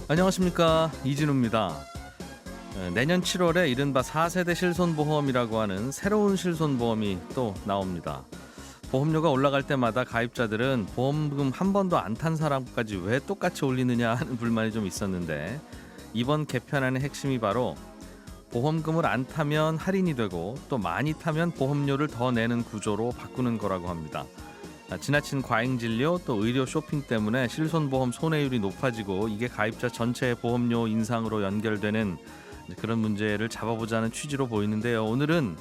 안녕하십니까, 이진우입니다. 내년 7월에 이른바 4세대 실손보험이라고 하는 새로운 실손보험이 또 나옵니다. 보험료가 올라갈 때마다 가입자들은 보험금 한 번도 안 탄 사람까지 왜 똑같이 올리느냐 하는 불만이 좀 있었는데, 이번 개편안의 핵심이 바로 보험금을 안 타면 할인이 되고 또 많이 타면 보험료를 더 내는 구조로 바꾸는 거라고 합니다. 지나친 과잉진료 또 의료 쇼핑 때문에 실손보험 손해율이 높아지고 이게 가입자 전체의 보험료 인상으로 연결되는 그런 문제를 잡아보자는 취지로 보이는데요. 오늘은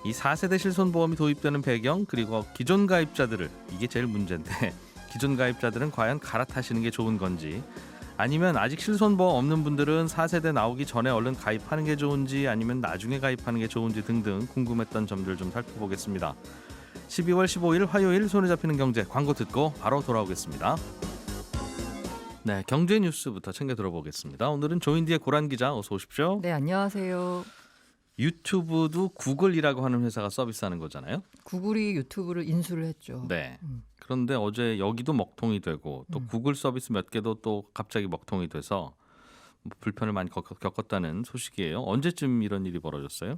이 4세대 실손보험이 도입되는 배경, 그리고 기존 가입자들을, 이게 제일 문제인데 기존 가입자들은 과연 갈아타시는 게 좋은 건지, 아니면 아직 실손보험 없는 분들은 4세대 나오기 전에 얼른 가입하는 게 좋은지 아니면 나중에 가입하는 게 좋은지 등등 궁금했던 점들 좀 살펴보겠습니다. 12월 15일 화요일 손에 잡히는 경제, 광고 듣고 바로 돌아오겠습니다. 네, 경제 뉴스부터 챙겨 들어보겠습니다. 오늘은 조인디의 고란 기자, 어서 오십시오. 네, 안녕하세요. 유튜브도 구글이라고 하는 회사가 서비스하는 거잖아요. 구글이 유튜브를 인수를 했죠. 네. 그런데 어제 여기도 먹통이 되고 또 구글 서비스 몇 개도 또 갑자기 먹통이 돼서 불편을 많이 겪었다는 소식이에요. 언제쯤 이런 일이 벌어졌어요?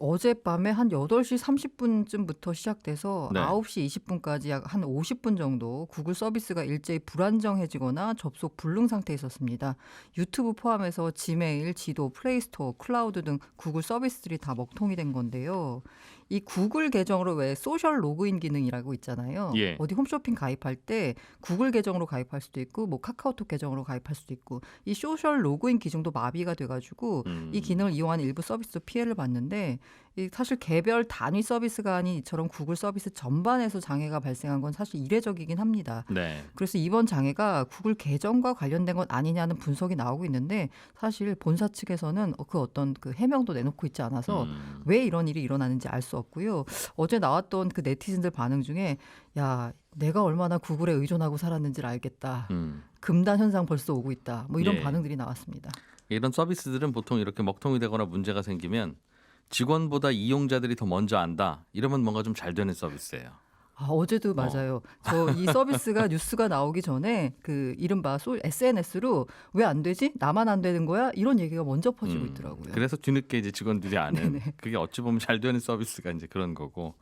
어젯밤에 한 8시 30분쯤부터 시작돼서 네. 9시 20분까지 약 한 50분 정도 구글 서비스가 일제히 불안정해지거나 접속 불능 상태에 있었습니다. 유튜브 포함해서 지메일, 지도, 플레이스토어, 클라우드 등 구글 서비스들이 다 먹통이 된 건데요. 이 구글 계정으로 왜 소셜 로그인 기능이라고 있잖아요. 예. 어디 홈쇼핑 가입할 때 구글 계정으로 가입할 수도 있고 뭐 카카오톡 계정으로 가입할 수도 있고, 이 소셜 로그인 기준도 마비가 돼가지고 이 기능을 이용하는 일부 서비스도 피해를 봤는데, 사실 개별 단위 서비스가 아닌 이처럼 구글 서비스 전반에서 장애가 발생한 건 사실 이례적이긴 합니다. 네. 그래서 이번 장애가 구글 계정과 관련된 건 아니냐는 분석이 나오고 있는데, 사실 본사 측에서는 어떤 해명도 내놓고 있지 않아서 왜 이런 일이 일어나는지 알 수 없고요. 어제 나왔던 그 네티즌들 반응 중에, 야, 내가 얼마나 구글에 의존하고 살았는지를 알겠다. 금단 현상 벌써 오고 있다. 뭐 이런 예. 반응들이 나왔습니다. 이런 서비스들은 보통 이렇게 먹통이 되거나 문제가 생기면 직원보다 이용자들이 더 먼저 안다, 이러면 뭔가 좀 잘 되는 서비스예요. 어제도 맞아요. 저 이 서비스가 뉴스가 나오기 전에 이른바 SNS로 왜 안 되지? 나만 안 되는 거야? 이런 얘기가 먼저 퍼지고 있더라고요. 그래서 뒤늦게 이제 직원들이 아는, 네네. 그게 어찌 보면 잘 되는 서비스가 이제 그런 거고,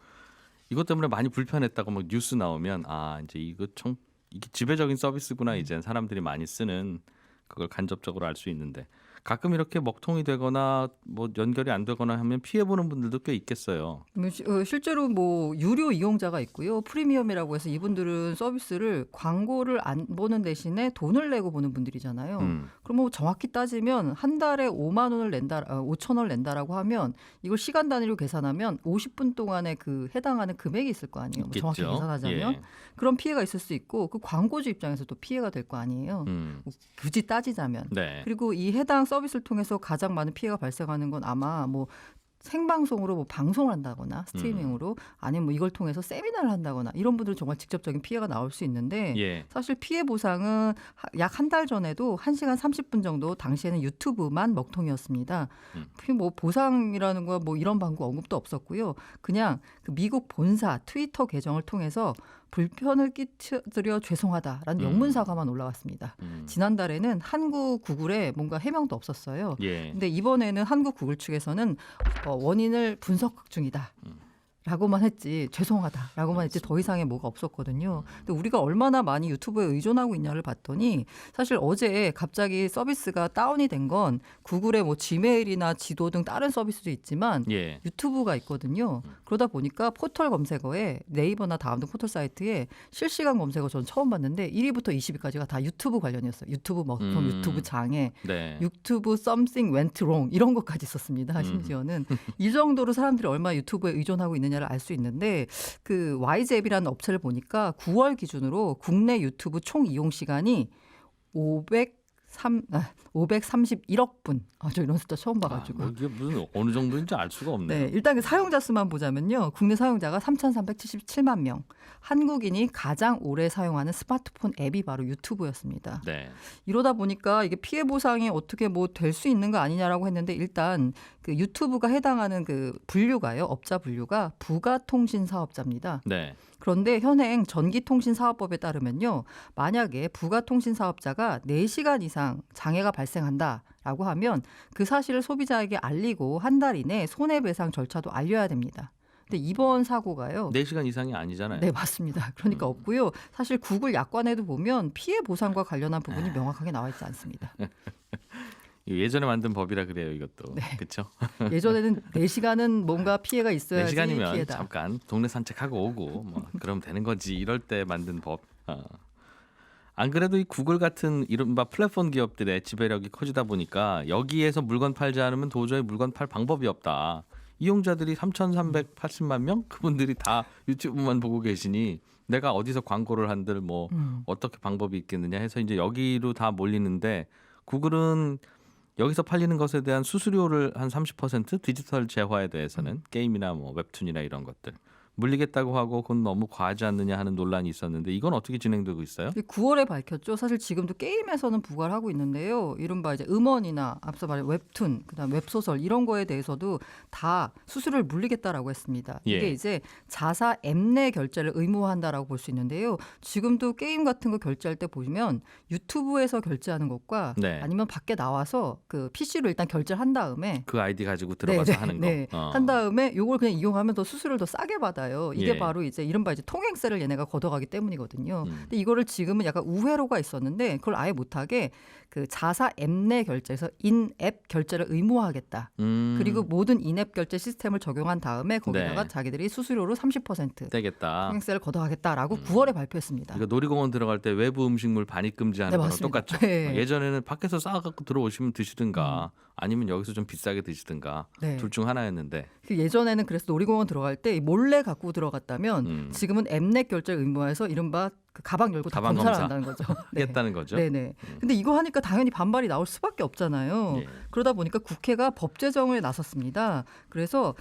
이것 때문에 많이 불편했다고 막 뉴스 나오면 이제 이게 지배적인 서비스구나, 이제 사람들이 많이 쓰는, 그걸 간접적으로 알 수 있는데, 가끔 이렇게 먹통이 되거나 뭐 연결이 안 되거나 하면 피해 보는 분들도 꽤 있겠어요. 실제로 뭐 유료 이용자가 있고요. 프리미엄이라고 해서 이분들은 서비스를 광고를 안 보는 대신에 돈을 내고 보는 분들이잖아요. 그럼 뭐 정확히 따지면 한 달에 5만 원을 낸다, 5천 원을 낸다라고 하면 이걸 시간 단위로 계산하면 50분 동안에 해당하는 금액이 있을 거 아니에요. 뭐 정확히 있겠죠. 계산하자면. 예. 그런 피해가 있을 수 있고, 그 광고주 입장에서도 피해가 될 거 아니에요. 뭐 굳이 따지자면. 네. 그리고 이 해당 서비스를 통해서 가장 많은 피해가 발생하는 건 아마 뭐 생방송으로 뭐 방송을 한다거나 스트리밍으로, 아니면 뭐 이걸 통해서 세미나를 한다거나, 이런 분들은 정말 직접적인 피해가 나올 수 있는데, 예. 사실 피해 보상은 약 한 달 전에도 1시간 30분 정도 당시에는 유튜브만 먹통이었습니다. 뭐 보상이라는 거 뭐 이런 방법 언급도 없었고요. 그냥 미국 본사 트위터 계정을 통해서 불편을 끼쳐드려 죄송하다라는 영문 사과만 올라왔습니다. 지난달에는 한국 구글에 뭔가 해명도 없었어요. 예. 근데 이번에는 한국 구글 측에서는 원인을 분석 중이다. 라고만 했지, 죄송하다라고만 했지, 더 이상의 뭐가 없었거든요. 근데 우리가 얼마나 많이 유튜브에 의존하고 있냐를 봤더니, 사실 어제 갑자기 서비스가 다운이 된 건 구글의 뭐 지메일이나 지도 등 다른 서비스도 있지만 예. 유튜브가 있거든요. 그러다 보니까 포털 검색어에, 네이버나 다음 등 포털 사이트에 실시간 검색어 전 처음 봤는데 1위부터 20위까지가 다 유튜브 관련이었어요. 유튜브 먹통, 유튜브 장애, 네. 유튜브 something went wrong, 이런 것까지 있었습니다. 심지어는 이 정도로 사람들이 얼마나 유튜브에 의존하고 있느냐를 알 수 있는데, YZ앱이라는 업체를 보니까 9월 기준으로 국내 유튜브 총 이용 시간이 531억 분. 저 이런 숫자 처음 봐가지고. 뭐 이게 무슨 어느 정도인지 알 수가 없네요. 네, 일단 사용자 수만 보자면요. 국내 사용자가 3,377만 명. 한국인이 가장 오래 사용하는 스마트폰 앱이 바로 유튜브였습니다. 네. 이러다 보니까 이게 피해 보상이 어떻게 뭐 될 수 있는 거 아니냐라고 했는데, 일단 유튜브가 해당하는 분류가요. 업자 분류가 부가통신 사업자입니다. 네. 그런데 현행 전기통신사업법에 따르면요. 만약에 부가통신사업자가 4시간 이상 장애가 발생한다라고 하면 그 사실을 소비자에게 알리고 한 달 이내 손해배상 절차도 알려야 됩니다. 근데 이번 사고가요. 4시간 이상이 아니잖아요. 네, 맞습니다. 그러니까 없고요. 사실 구글 약관에도 보면 피해 보상과 관련한 부분이 명확하게 나와 있지 않습니다. 예전에 만든 법이라 그래요, 이것도. 네. 그렇죠? 예전에는 4시간은 뭔가 피해가 있어야지 4시간이면 피해다. 잠깐 동네 산책하고 오고 뭐 그럼 되는 거지. 이럴 때 만든 법. 안 그래도 이 구글 같은 이른바 플랫폼 기업들의 지배력이 커지다 보니까 여기에서 물건 팔지 않으면 도저히 물건 팔 방법이 없다. 이용자들이 3,380만 명? 그분들이 다 유튜브만 보고 계시니 내가 어디서 광고를 한들 뭐 어떻게 방법이 있겠느냐 해서 이제 여기로 다 몰리는데 구글은 여기서 팔리는 것에 대한 수수료를 한 30% 디지털 재화에 대해서는 게임이나 뭐 웹툰이나 이런 것들 물리겠다고 하고 그건 너무 과하지 않느냐 하는 논란이 있었는데 이건 어떻게 진행되고 있어요? 9월에 밝혔죠. 사실 지금도 게임에서는 부과를 하고 있는데요. 이른바 이제 음원이나 앞서 말한 웹툰, 그다음 웹소설 이런 거에 대해서도 다 수수료를 물리겠다라고 했습니다. 예. 이게 이제 자사 앱 내 결제를 의무화한다라고 볼 수 있는데요. 지금도 게임 같은 거 결제할 때 보시면 유튜브에서 결제하는 것과 네. 아니면 밖에 나와서 그 PC로 일단 결제를 한 다음에 그 아이디 가지고 들어가서 하는 거. 한 다음에 요걸 그냥 이용하면 더 수수료를 더 싸게 받아요. 이게 예. 바로 이제 이른바 이제 통행세를 얘네가 걷어가기 때문이거든요. 음. 근데 이거를 지금은 약간 우회로가 있었는데 그걸 아예 못하게 그 자사 앱 내 결제에서 인앱 결제를 의무화하겠다. 그리고 모든 인앱 결제 시스템을 적용한 다음에 거기다가 네. 자기들이 수수료로 30% 떼겠다. 통행세를 걷어가겠다라고 9월에 발표했습니다. 이거 놀이공원 들어갈 때 외부 음식물 반입 금지하는 네, 거랑 맞습니다. 똑같죠. 네. 예전에는 밖에서 싸갖고 들어오시면 드시든가 아니면 여기서 좀 비싸게 드시든가 네. 둘 중 하나였는데 그 예전에는 그래서 놀이공원 들어갈 때 몰래 갖고 들어갔다면 지금은 앱 내 결제 의무화해서 이른바 그 가방 열고 다 가방 검사를 검사. 한다는 거죠. 네. 했다는 거죠. 네네. 근데 이거 하니까 당연히 반발이 나올 수밖에 없잖아요. 예. 그러다 보니까 국회가 법 제정을 나섰습니다. 그래서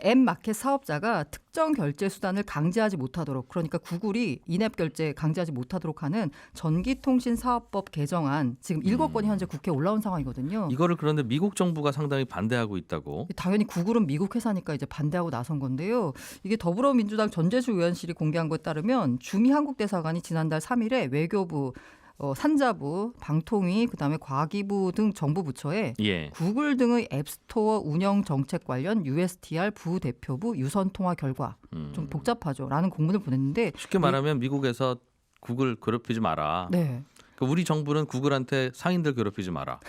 앱 마켓 사업자가 특정 결제 수단을 강제하지 못하도록, 그러니까 구글이 인앱 결제 강제하지 못하도록 하는 전기통신사업법 개정안 지금 7건이 현재 국회에 올라온 상황이거든요. 이거를 그런데 미국 정부가 상당히 반대하고 있다고. 당연히 구글은 미국 회사니까 이제 반대하고 나선 건데요. 이게 더불어민주당 전재수 의원실이 공개한 것에 따르면 주미 한국 대사관이 지난달 3일에 외교부, 산자부, 방통위, 그다음에 과기부 등 정부 부처에 예. 구글 등의 앱스토어 운영 정책 관련 USTR 부대표부 유선 통화 결과 좀 복잡하죠라는 공문을 보냈는데 쉽게 말하면 미국에서 구글 괴롭히지 마라. 네. 그러니까 우리 정부는 구글한테 상인들 괴롭히지 마라.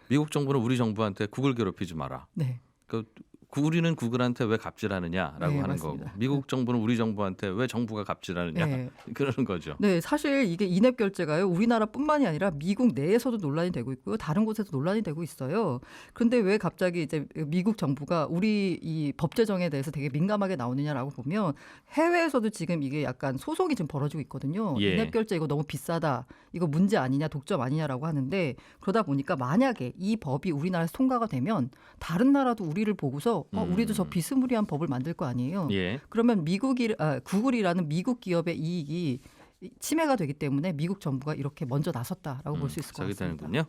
미국 정부는 우리 정부한테 구글 괴롭히지 마라. 네. 그러니까 우리는 구글한테 왜 갑질하느냐라고 네, 하는 맞습니다. 거고 미국 정부는 우리 정부한테 왜 정부가 갑질하느냐 네. 그러는 거죠. 네, 사실 이게 인앱 결제가요. 우리나라뿐만이 아니라 미국 내에서도 논란이 되고 있고요. 다른 곳에도 논란이 되고 있어요. 그런데 왜 갑자기 이제 미국 정부가 우리 이 법 제정에 대해서 되게 민감하게 나오느냐라고 보면 해외에서도 지금 이게 약간 소송이 지금 벌어지고 있거든요. 예. 인앱 결제 이거 너무 비싸다. 이거 문제 아니냐, 독점 아니냐라고 하는데 그러다 보니까 만약에 이 법이 우리나라에서 통과가 되면 다른 나라도 우리를 보고서 우리도 저 비스무리한 법을 만들 거 아니에요. 예. 그러면 구글이라는 미국 기업의 이익이 침해가 되기 때문에 미국 정부가 이렇게 먼저 나섰다라고 볼 수 있을 것 저기 같습니다. 되는군요.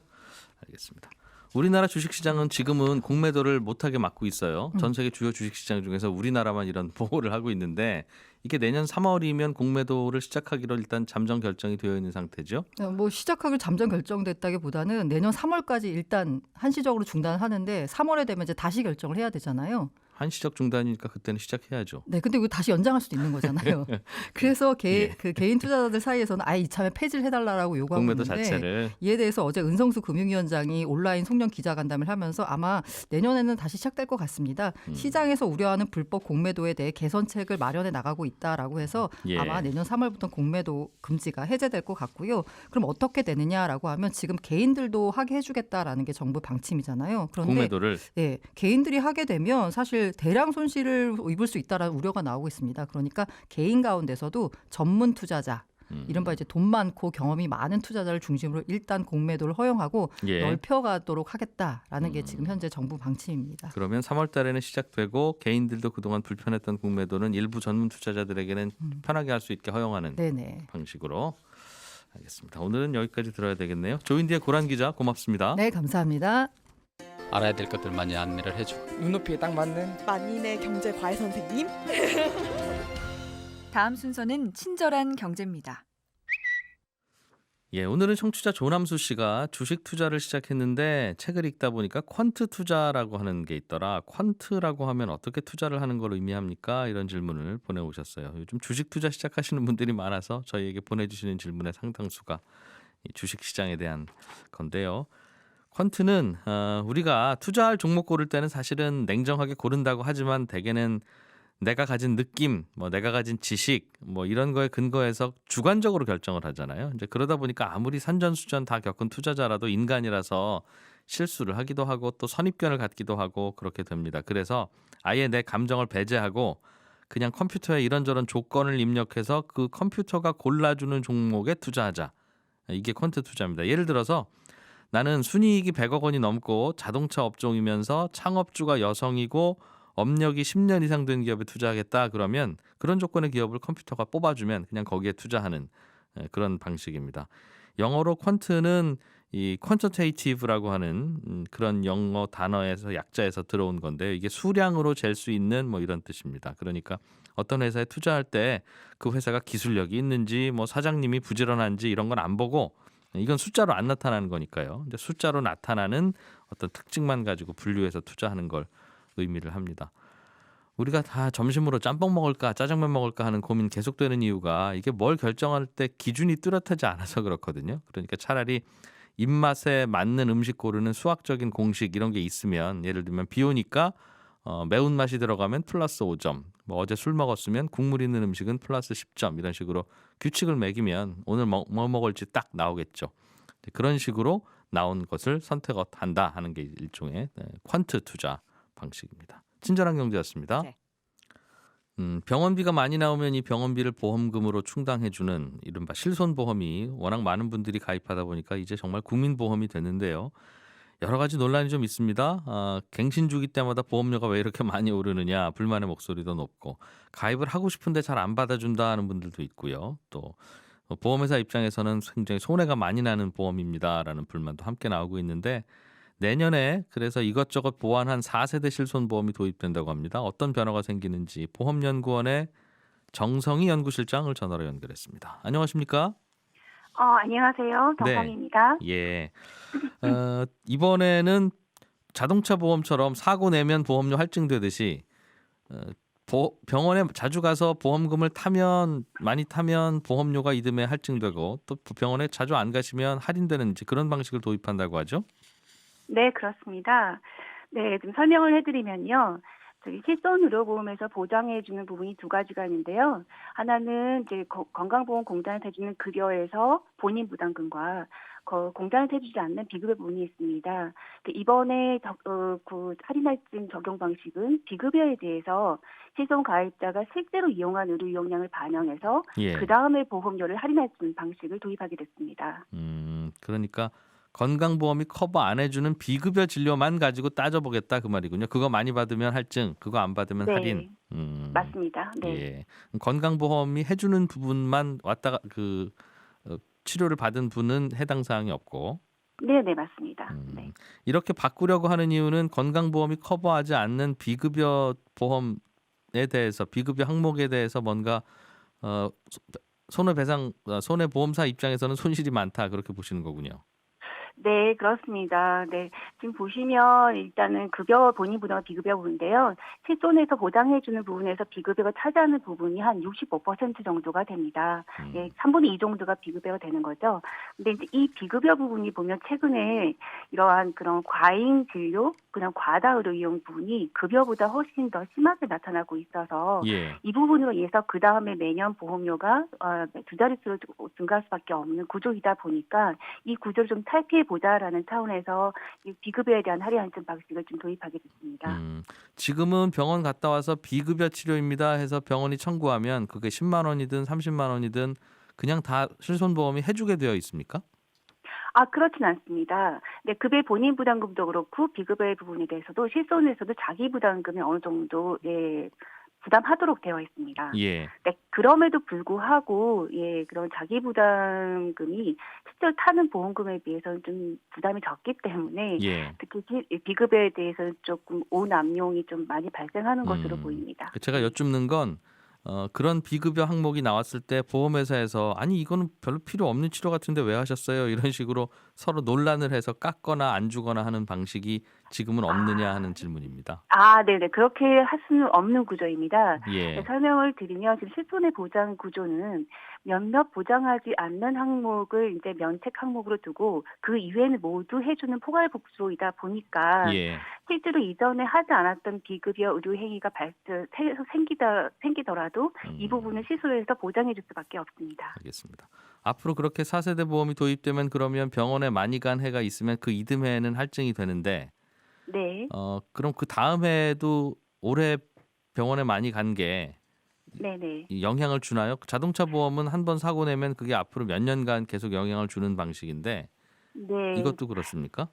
알겠습니다. 우리나라 주식시장은 지금은 공매도를 못하게 막고 있어요. 전 세계 주요 주식시장 중에서 우리나라만 이런 보호를 하고 있는데 이게 내년 3월이면 공매도를 시작하기로 일단 잠정 결정이 되어 있는 상태죠. 뭐 시작하기로 잠정 결정됐다기보다는 내년 3월까지 일단 한시적으로 중단하는데 3월에 되면 이제 다시 결정을 해야 되잖아요. 한시적 중단이니까 그때는 시작해야죠. 네, 근데 이거 다시 연장할 수도 있는 거잖아요. 그래서 예. 그 개인 투자자들 사이에서는 아예 이참에 폐지를 해달라고 요구하고 공매도 있는데 자체를. 이에 대해서 어제 은성수 금융위원장이 온라인 송년 기자간담회를 하면서 아마 내년에는 다시 시작될 것 같습니다. 시장에서 우려하는 불법 공매도에 대해 개선책을 마련해 나가고 있다라고 해서 예. 아마 내년 3월부터 공매도 금지가 해제될 것 같고요. 그럼 어떻게 되느냐라고 하면 지금 개인들도 하게 해주겠다라는 게 정부 방침이잖아요. 그런데 공매도를. 네, 개인들이 하게 되면 사실 대량 손실을 입을 수 있다라는 우려가 나오고 있습니다. 그러니까 개인 가운데서도 전문 투자자, 이른바 이제 돈 많고 경험이 많은 투자자를 중심으로 일단 공매도를 허용하고 예. 넓혀가도록 하겠다라는 게 지금 현재 정부 방침입니다. 그러면 3월 달에는 시작되고 개인들도 그동안 불편했던 공매도는 일부 전문 투자자들에게는 편하게 할 수 있게 허용하는 네네. 방식으로. 알겠습니다. 오늘은 여기까지 들어야 되겠네요. 조인디의 고란 기자 고맙습니다. 네, 감사합니다. 알아야 될 것들 많이 안내를 해주고 눈높이에 딱 맞는 만인의 경제 과외 선생님 다음 순서는 친절한 경제입니다. 예, 오늘은 청취자 조남수 씨가 주식 투자를 시작했는데 책을 읽다 보니까 퀀트 투자라고 하는 게 있더라. 퀀트라고 하면 어떻게 투자를 하는 걸 의미합니까? 이런 질문을 보내오셨어요. 요즘 주식 투자 시작하시는 분들이 많아서 저희에게 보내주시는 질문의 상당수가 이 주식 시장에 대한 건데요. 퀀트는 우리가 투자할 종목 고를 때는 사실은 냉정하게 고른다고 하지만 대개는 내가 가진 느낌, 뭐 내가 가진 지식, 뭐 이런 거에 근거해서 주관적으로 결정을 하잖아요. 이제 그러다 보니까 아무리 산전수전 다 겪은 투자자라도 인간이라서 실수를 하기도 하고 또 선입견을 갖기도 하고 그렇게 됩니다. 그래서 아예 내 감정을 배제하고 그냥 컴퓨터에 이런저런 조건을 입력해서 그 컴퓨터가 골라주는 종목에 투자하자. 이게 퀀트 투자입니다. 예를 들어서 나는 순이익이 100억 원이 넘고 자동차 업종이면서 창업주가 여성이고 업력이 10년 이상 된 기업에 투자하겠다 그러면 그런 조건의 기업을 컴퓨터가 뽑아주면 그냥 거기에 투자하는 그런 방식입니다. 영어로 퀀트는 이 quantitative라고 하는 그런 영어 단어에서 약자에서 들어온 건데요. 이게 수량으로 잴 수 있는 뭐 이런 뜻입니다. 그러니까 어떤 회사에 투자할 때 그 회사가 기술력이 있는지 뭐 사장님이 부지런한지 이런 건 안 보고 이건 숫자로 안 나타나는 거니까요. 근데 숫자로 나타나는 어떤 특징만 가지고 분류해서 투자하는 걸 의미를 합니다. 우리가 다 점심으로 짬뽕 먹을까 짜장면 먹을까 하는 고민 계속되는 이유가 이게 뭘 결정할 때 기준이 뚜렷하지 않아서 그렇거든요. 그러니까 차라리 입맛에 맞는 음식 고르는 수학적인 공식 이런 게 있으면 예를 들면 비 오니까 매운맛이 들어가면 플러스 5점 뭐 어제 술 먹었으면 국물 있는 음식은 플러스 10점 이런 식으로 규칙을 매기면 오늘 뭐 먹을지 딱 나오겠죠. 그런 식으로 나온 것을 선택한다 하는 게 일종의 퀀트 투자 방식입니다. 친절한 경제였습니다. 네. 병원비가 많이 나오면 이 병원비를 보험금으로 충당해주는 이른바 실손보험이 워낙 많은 분들이 가입하다 보니까 이제 정말 국민보험이 됐는데요. 여러 가지 논란이 좀 있습니다. 갱신 주기 때마다 보험료가 왜 이렇게 많이 오르느냐 불만의 목소리도 높고 가입을 하고 싶은데 잘 안 받아준다 하는 분들도 있고요. 또 보험회사 입장에서는 굉장히 손해가 많이 나는 보험입니다라는 불만도 함께 나오고 있는데 내년에 그래서 이것저것 보완한 4세대 실손보험이 도입된다고 합니다. 어떤 변화가 생기는지 보험연구원의 정성희 연구실장을 전화로 연결했습니다. 안녕하십니까? 안녕하세요. 네. 정성입니다. 예. 이번에는 자동차 보험처럼 사고 내면 보험료 할증되듯이 병원에 자주 가서 보험금을 많이 타면 보험료가 이듬해 할증되고 또 병원에 자주 안 가시면 할인되는 그런 방식을 도입한다고 하죠. 네, 그렇습니다. 네, 좀 설명을 해드리면요. 저희 실손의료보험에서 보장해주는 부분이 두 가지가 있는데요. 하나는 이제 건강보험공단에서 해주는 급여에서 본인 부담금과 공단에서 해주지 않는 비급여 부분이 있습니다. 이번에 그 할인할증 적용 방식은 비급여에 대해서 실손 가입자가 실제로 이용한 의료 이용량을 반영해서 예. 그 다음에 보험료를 할인할증 방식을 도입하게 됐습니다. 그러니까 건강보험이 커버 안 해주는 비급여 진료만 가지고 따져보겠다 그 말이군요. 그거 많이 받으면 할증, 그거 안 받으면 네. 할인. 맞습니다. 네. 예. 건강보험이 해주는 부분만 왔다가 치료를 받은 분은 해당 사항이 없고. 네, 맞습니다. 네. 이렇게 바꾸려고 하는 이유는 건강보험이 커버하지 않는 비급여 보험에 대해서 비급여 항목에 대해서 뭔가 손해보험사 입장에서는 손실이 많다 그렇게 보시는 거군요. 네, 그렇습니다. 네. 지금 보시면 일단은 급여 본인 부담 비급여 부분인데요. 실손에서 보장해주는 부분에서 비급여가 차지하는 부분이 한 65% 정도가 됩니다. 예, 3분의 2 정도가 비급여가 되는 거죠. 근데 이제 이 비급여 부분이 보면 최근에 이러한 그런 과잉 진료, 그냥 과다 의료 이용 부분이 급여보다 훨씬 더 심하게 나타나고 있어서 예. 이 부분으로 인해서 그 다음에 매년 보험료가 두 자릿수로 증가할 수밖에 없는 구조이다 보니까 이 구조를 좀 탈피해 보자라는 차원에서 이 비급여에 대한 할인 방식을 좀 도입하게 됐습니다. 지금은 병원 갔다 와서 비급여 치료입니다 해서 병원이 청구하면 그게 10만 원이든 30만 원이든 그냥 다 실손보험이 해주게 되어 있습니까? 그렇진 않습니다. 네, 급여 본인 부담금도 그렇고 비급여의 부분에 대해서도 실손에서도 자기 부담금이 어느 정도 부담하도록 되어 있습니다. 예. 네, 그럼에도 불구하고 그런 자기 부담금이 실제로 타는 보험금에 비해서는 좀 부담이 적기 때문에 예. 특히 비급여에 대해서는 조금 오남용이 좀 많이 발생하는 것으로 보입니다. 제가 여쭙는 건 그런 비급여 항목이 나왔을 때 보험회사에서 아니 이거는 별로 필요 없는 치료 같은데 왜 하셨어요? 이런 식으로 서로 논란을 해서 깎거나 안 주거나 하는 방식이 지금은 없느냐 하는 질문입니다. 네네. 그렇게 할 수는 없는 구조입니다. 예. 설명을 드리면 지금 실손의 보장 구조는 몇몇 보장하지 않는 항목을 이제 면책 항목으로 두고 그 이외에는 모두 해주는 포괄복지로이다 보니까 예. 실제로 이전에 하지 않았던 비급여 의료 행위가 생기더라도 이 부분을 시술해서 보장해 줄 수밖에 없습니다. 알겠습니다. 앞으로 그렇게 4세대 보험이 도입되면 그러면 병원에 많이 간 해가 있으면 그 이듬해에는 할증이 되는데 네. 그럼 그 다음 해에도 올해 병원에 많이 간 게 네네. 영향을 주나요? 자동차 보험은 한 번 사고 내면 그게 앞으로 몇 년간 계속 영향을 주는 방식인데 네. 이것도 그렇습니까?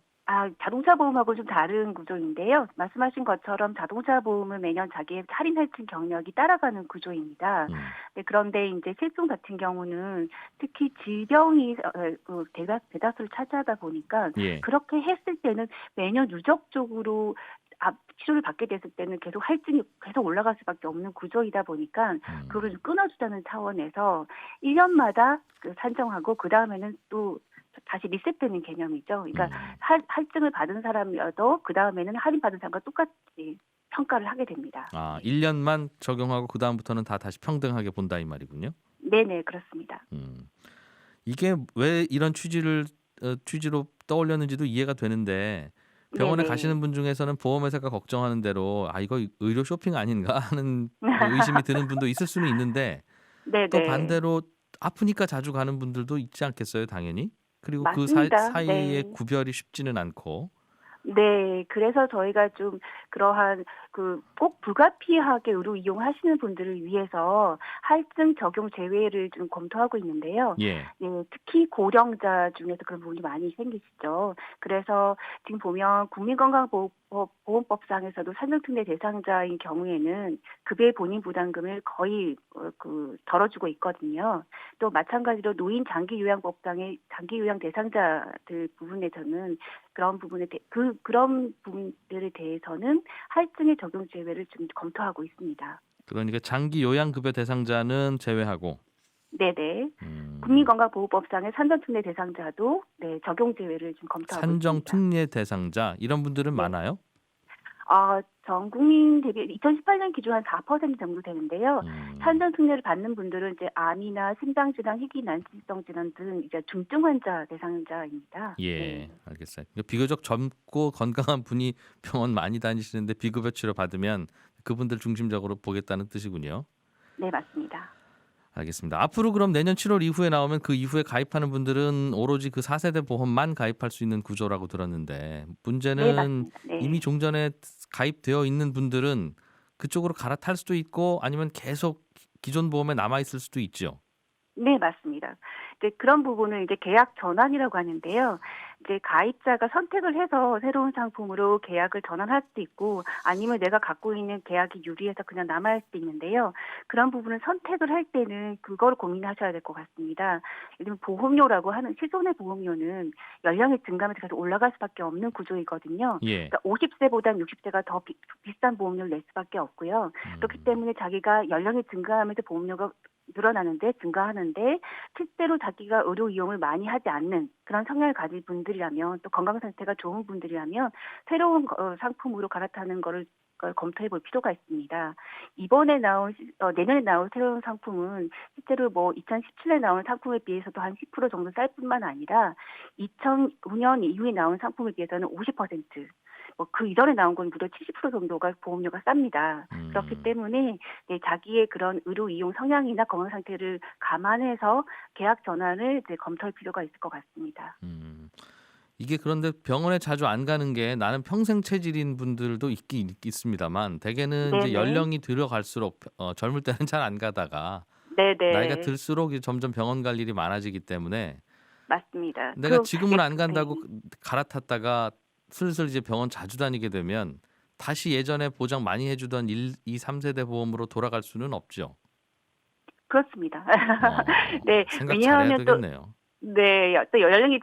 자동차 보험하고 좀 다른 구조인데요. 말씀하신 것처럼 자동차 보험은 매년 자기의 할인 할증 경력이 따라가는 구조입니다. 네, 그런데 이제 실손 같은 경우는 특히 질병이 대다수를 차지하다 보니까 예. 그렇게 했을 때는 매년 누적적으로 치료를 받게 됐을 때는 계속 할증이 계속 올라갈 수밖에 없는 구조이다 보니까 그거를 좀 끊어주자는 차원에서 1년마다 산정하고 그 다음에는 또 다시 리셋되는 개념이죠. 그러니까 할증을 받은 사람이어도 그 다음에는 할인 받은 사람과 똑같이 평가를 하게 됩니다. 1년만 적용하고 그 다음부터는 다 다시 평등하게 본다 이 말이군요. 네네 그렇습니다. 이게 왜 이런 취지로 떠올렸는지도 이해가 되는데 병원에 네네. 가시는 분 중에서는 보험회사가 걱정하는 대로 이거 의료 쇼핑 아닌가 하는 의심이 드는 분도 있을 수는 있는데 네네. 또 반대로 아프니까 자주 가는 분들도 있지 않겠어요, 당연히? 그리고 맞습니다. 그 사이에 네. 구별이 쉽지는 않고. 네, 그래서 저희가 좀 그러한 꼭 불가피하게 의료 이용하시는 분들을 위해서 할증 적용 제외를 좀 검토하고 있는데요. 예. 네, 특히 고령자 중에서 그런 부분이 많이 생기시죠. 그래서 지금 보면 국민건강보험법상에서도 산정특례 대상자인 경우에는 급여 본인 부담금을 거의 덜어주고 있거든요. 또 마찬가지로 노인 장기요양법상의 장기요양 대상자들 부분에서는 그런 부분들에 대해서는 할증의 적용 제외를 좀 검토하고 있습니다. 그러니까 장기 요양급여 대상자는 제외하고. 네네. 국민건강보호법상의 산정특례 대상자도 적용 제외를 좀 검토하고 있습니다. 산정특례 대상자 이런 분들은 네. 많아요? 전 국민 대비 2018년 기준 한 4% 정도 되는데요. 산정특례를 받는 분들은 이제 암이나 심장질환, 희귀난치성 질환 등 이제 중증 환자 대상자입니다. 예, 네. 알겠어요. 비교적 젊고 건강한 분이 병원 많이 다니시는데 비급여 치료 받으면 그분들 중심적으로 보겠다는 뜻이군요. 네, 맞습니다. 알겠습니다. 앞으로 그럼 내년 7월 이후에 나오면 그 이후에 가입하는 분들은 오로지 그 4세대 보험만 가입할 수 있는 구조라고 들었는데 네, 문제는 맞습니다. 네. 이미 종전에 가입되어 있는 분들은 그쪽으로 갈아탈 수도 있고 아니면 계속 기존 보험에 남아 있을 수도 있죠. 네, 맞습니다. 이제 그런 부분을 이제 계약 전환이라고 하는데요. 이제 가입자가 선택을 해서 새로운 상품으로 계약을 전환할 수도 있고 아니면 내가 갖고 있는 계약이 유리해서 그냥 남아있을 수도 있는데요. 그런 부분은 선택을 할 때는 그걸 고민하셔야 될 것 같습니다. 예를 들면 보험료라고 하는 실손의 보험료는 연령이 증가하면서 계속 올라갈 수밖에 없는 구조이거든요. 예. 그러니까 50세보다는 60세가 더 비싼 보험료를 낼 수밖에 없고요. 그렇기 때문에 자기가 연령이 증가하면서 보험료가 증가하는데 실제로 자기가 의료 이용을 많이 하지 않는 그런 성향을 가진 분들이라면 또 건강 상태가 좋은 분들이라면 새로운 상품으로 갈아타는 걸 검토해 볼 필요가 있습니다. 내년에 나올 새로운 상품은 실제로 2017년에 나온 상품에 비해서도 한 10% 정도 쌀 뿐만 아니라 2009년 이후에 나온 상품에 비해서는 50%, 그 이전에 나온 건 무려 70% 정도가 보험료가 쌉니다. 그렇기 때문에 자기의 그런 의료 이용 성향이나 건강 상태를 감안해서 계약 전환을 검토할 필요가 있을 것 같습니다. 이게 그런데 병원에 자주 안 가는 게 나는 평생 체질인 분들도 있긴 있습니다만 대개는 네네. 이제 연령이 들어갈수록 젊을 때는 잘 안 가다가 네네. 나이가 들수록 점점 병원 갈 일이 많아지기 때문에 맞습니다. 내가 지금은 안 간다고 갈아탔다가 슬슬 이제 병원 자주 다니게 되면 다시 예전에 보장 많이 해주던 1, 2, 3세대 보험으로 돌아갈 수는 없죠. 그렇습니다. 네, 생각 잘해야 왜냐하면 또 되겠네요. 네, 또 연령이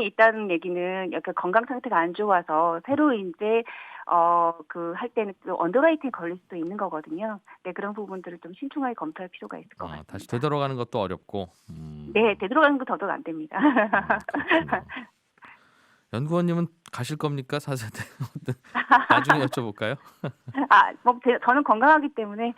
있다는 얘기는 약간 건강 상태가 안 좋아서 새로 이제 할 때는 또 언더라이팅 걸릴 수도 있는 거거든요. 네, 그런 부분들을 좀 신중하게 검토할 필요가 있을 것 같습니다. 다시 되돌아가는 것도 어렵고. 네, 되돌아가는 거 더더욱 안 됩니다. 그렇군요. 연구원님은 가실 겁니까? 4세대? 나중에 여쭤볼까요? 저는 건강하기 때문에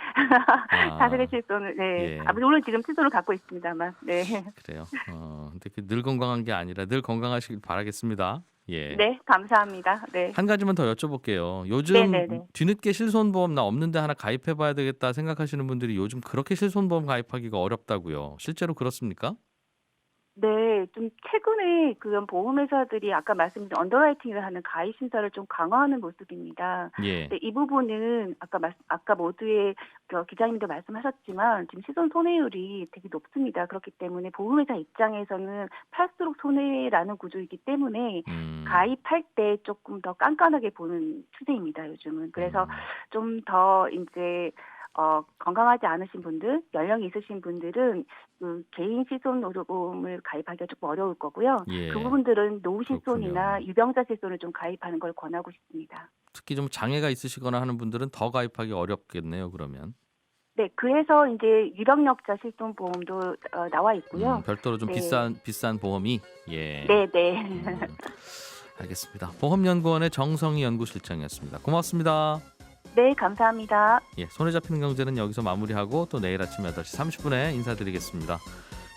아, 4세대 실손을, 네. 예. 물론 지금 실손을 갖고 있습니다만, 네. 그래요. 근데 늘 건강한 게 아니라 늘 건강하시길 바라겠습니다. 예. 네, 감사합니다. 네. 한 가지만 더 여쭤볼게요. 요즘 네네네. 뒤늦게 실손보험 나 없는데 하나 가입해봐야 되겠다 생각하시는 분들이 요즘 그렇게 실손보험 가입하기가 어렵다고요. 실제로 그렇습니까? 네, 좀 최근에 그런 보험회사들이 아까 말씀드린 언더라이팅을 하는 가입 심사를 좀 강화하는 모습입니다. 예. 네, 이 부분은 아까 모두의 기자님도 말씀하셨지만 지금 시손 손해율이 되게 높습니다. 그렇기 때문에 보험회사 입장에서는 팔수록 손해라는 구조이기 때문에 가입할 때 조금 더 깐깐하게 보는 추세입니다. 요즘은. 그래서 좀 더 이제 건강하지 않으신 분들, 연령이 있으신 분들은 그 개인 실손 의료보험을 가입하기가 조금 어려울 거고요. 예. 그 부분들은 노후 실손이나 그렇군요. 유병자 실손을 좀 가입하는 걸 권하고 싶습니다. 특히 좀 장애가 있으시거나 하는 분들은 더 가입하기 어렵겠네요. 그러면. 네, 그래서 이제 유병력자 실손 보험도 나와 있고요. 별도로 좀 네. 비싼 보험이. 예. 네, 네. 알겠습니다. 보험연구원의 정성희 연구실장이었습니다. 고맙습니다. 네, 감사합니다. 예, 손에 잡히는 경제는 여기서 마무리하고 또 내일 아침 8시 30분에 인사드리겠습니다.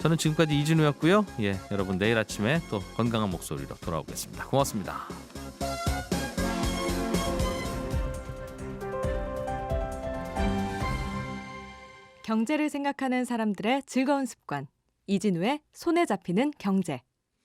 저는 지금까지 이진우였고요. 예, 여러분 내일 아침에 또 건강한 목소리로 돌아오겠습니다. 고맙습니다. 경제를 생각하는 사람들의 즐거운 습관. 이진우의 손에 잡히는 경제.